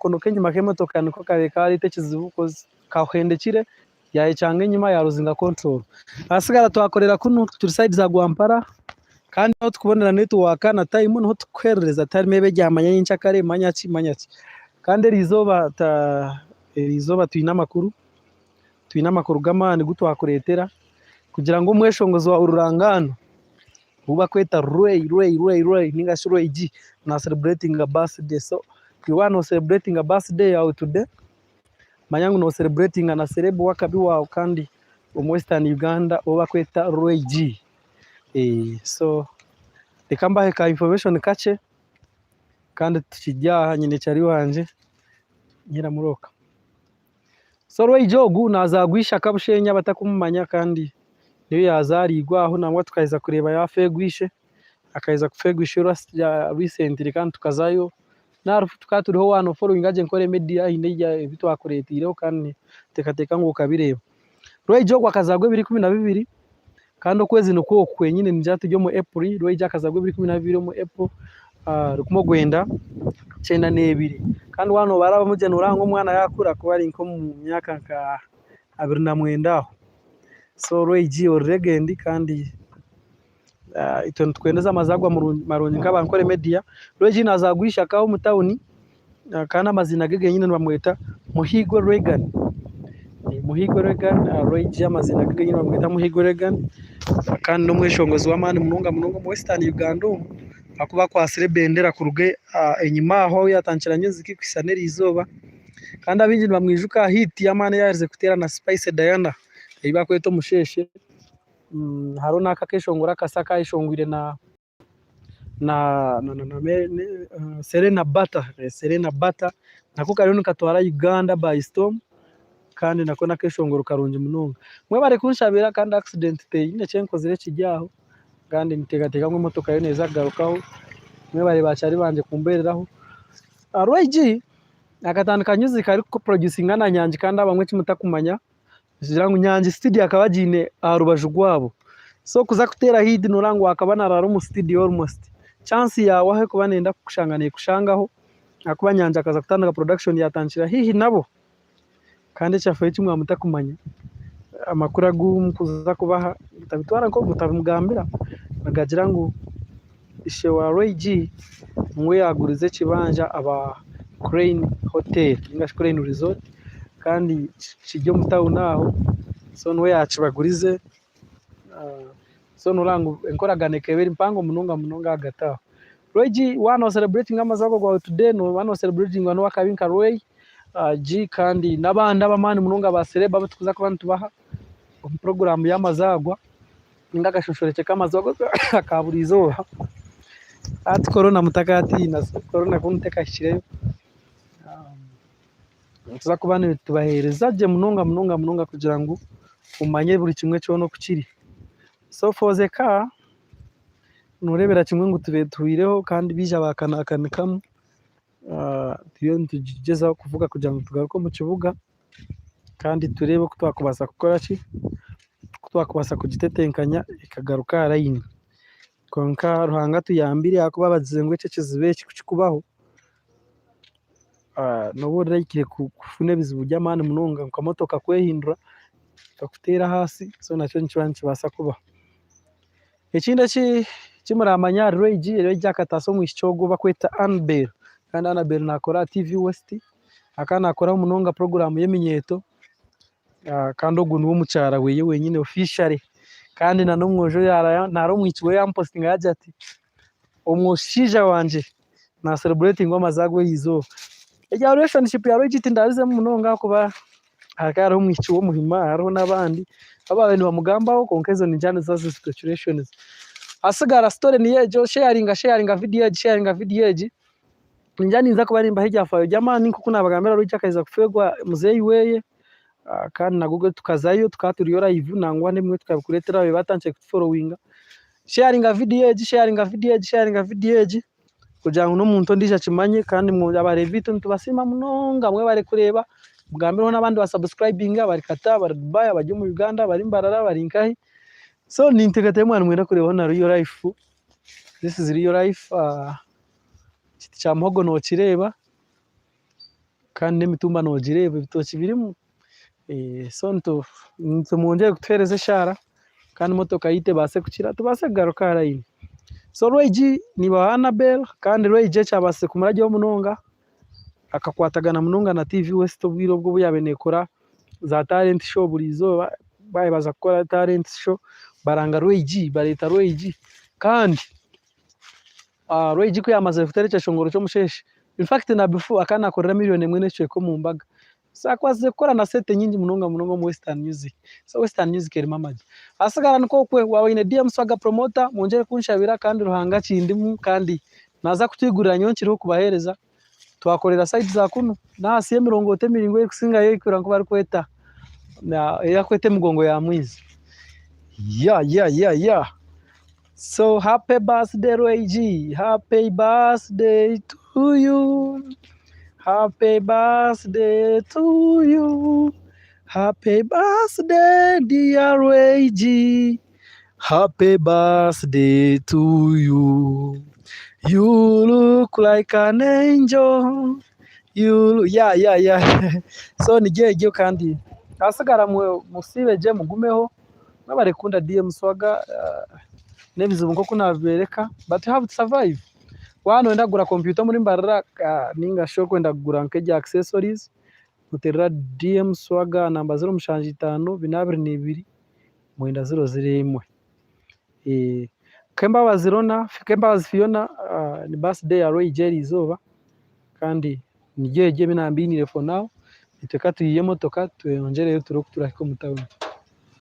akakono kenyuma k'emotoka niko kabeka ari tekizibu kahendekire yayicanga inyuma ya ruzinga control asigara twakorera kuno turi side za Gwampara kandi aho tukubonera network na time no tukwerereza tari mebe ryamanya y'inca kare manyaki kandi rizoba tuyina makuru gamani gutwakuretera kugira ngo umweshongozo wa ururangano uba kweta Roy ninga Roy G na celebrating a birthday. So you want to celebrating a birthday out today manyangu no celebrating na celeb wakabi wa kandi Western Uganda uba kweta Roy G. So ikambahe ka information kace kandi tukijya nyine cyari wanje nyiramuroka. So Roy Jogu nazagwisha kabushenya batakumumanya kandi niyo yazarigwa aho namwe tukaiza kureba yafegwishe akaiza kufegwisha recently kandi tukazayo narufu tukaturiho wano following agent kore media inejya ibitu akoretireho kandi tekateka ngo kabireba. Roy Jogu akazagwe 2012 kandi okwezi nuko kwenyine njatu ryo mu April. Roy Jogu akazagwe 2012 mu April rukumo gwenda 92 kandi wano baraba mugenura ngo mwana yakura kuba ari nko mu myaka ka 29 so Roy G legend kandi ito twendeza amazagwa maronyi nk'abantu kore media. Roy G nazagwisha kaho mu town kana amazina gege nyine bamwita Muhigo Regan. Roy G amazina gege nyine bamwita Muhigo Regan kandi no mweshongozi wa mani mununga mu Western Uganda akuba kwa bendera kuruge enyuma aho yatanchiranye ziki kwisanera izoba kandi abinjini bamwijuka hit ya mane yareze kutera na Spice Diana iba kweto musheshe haro naka keshongora kasaka ishongwire na Serena Bata nako kariyo katwara Uganda by storm kandi nako nakeshongora karunje munonga mwe bare kunshabira kandi accident te ine cyenkozire kijyaho kandi nitegateka ngo imotoka yo neza garukaho mwe bare bacari banje kumbereraho. Roy G akatandika music ari ko producing na Nyanji kandi abamwe kimutakumanya zirangu Nyanji studio akabajine arubaju gwabo so kuza kutera hidi norango akabana raro mu studio almost chance yawe he kuba nenda kushanganiye kushangaho akuba Nyanji akaza kutandika production yatanshira hihi nabo kandi cyafaye kimwe mutakumanya amakuru agumkuza kubaha tabitwara ko gutabimugambira bagagira ngo ishe wa Roy G mwe yagurize kibanja aba Crane Hotel inga Crane Resort kandi kijyo mutawuna aho so nwe yacibagurize so nurangu enkoragane kebera impango mununga agataho. Roy G one celebrating amazago gwa today no one celebrating wano wakabinka Roy G kandi nabanda bamani mununga basereba batukuza ko bantu baha program y'amazagwa indagashushoreche kamazago akaburizo ati corona mutakati na corona kunteka shireyo tuza kubana tubahereza je mununga kugira ngo umanye buri kimwe cyo no kukiri. So for the car nurebera kimwe ngo tubireho kandi bija bakanakanikamo tiyo ntugeza kuvuga kugira ngo tugaruko mu kibuga kandi turebe ko twakubasa gukora ki twakubasa kugitetenkanya ikagaruka arayini konka ruhanga tuyambire akuba bazengwe cece kikubaho no borayikire kufune bizubujya mane munonga kamotoka kwehindura kakutera hasi so nacyo ncyo basa kuba ikindi kimuramanya Roy G rero jakataso mu ishogo bakweta Anbel kandi Anbel nakora TV West akana akora munonga program yeminyeto kandi oguntu wo mucara weye wenyine officially kandi na nomwojo yara naro mwichiwe yamposting yaje ati omushija wanje na celebrating amazagwe yizo ejya relationship ya Roy G tindaze munonga kuba akaro mwichiwe muhima haro nabandi abantu bamugambaho konkezo ninjane zazo situations asigara story ni yejo sharing video ninjani nza kuba nimba hejya fayo jamani nko kunabagambira Roy G akaiza kufegwa muzeyi weye kandi na Google tukazayo tukaturiyo live nangwa nemwe tukakuretera abe batanche following sharing video kugira ngo no muntu ndisha kimanye kandi mu abarevito ntubasima munonga mwe bare kureba mugambiro n'abandi ba subscribing bari kata bari Dubai abajye mu Uganda bari mbarara bari nkahi so nintegate mwana mwenda kureba na real life. This is real life kiti cha muhogo no kireba kandi n'emitumba nogireba ebitoki birimu so nitumwongere kutuhereza eshara kandi motoka yite base kukira tubase kugaruka haraine. So Rwigi niba Annabel kandi Rwigi ekyabase kumuragyeho munonga akakwatagana munonga na TV West obwire obwo buyabe nekora za talent show buri izooba baza kukora talent show baranga Rwigi bareta Rwigi kandi Rwigi ko yamaze kutera ekyashongoro ky'omusheshe. In fact na before akana akorera miliyoni emwe n'ekicweka omu mbaga sakwaze kukora na sente nyingi munonga mu Western Music. So Western Music erimu amagi asigara niko kwe waine DM Swaga promoter mwongere kunshabira kandi Ruhanga kindimu kandi naza kutwigurira nyonkiriho kubahereza twakorera site za kuno nasi emirongote miringo ekusinga yekura nko bari kweta na yakwete mugongo ya mwizi. Yeah. So happy birthday Rwigi, happy birthday to you, happy birthday to you, happy birthday dear Rwigi, happy birthday to you. You look like an angel. Yeah. So nigegyo kandi asigara musibeje mugumeho nabarekunda DM Swaga nebizibu nko kunabereka but have to survive. Wano ndagura computer muri Mbarara ninga show kwenda kugura nkeje accessories muterera DM Swaga namba 075 222 001 Kemba Zirona Kemba Fiona ni birthday ya Roy Jerry izoba kandi nigeje binambinire for now iteka tuyiye motoka tuyongereyo turako turahiko mutawuni.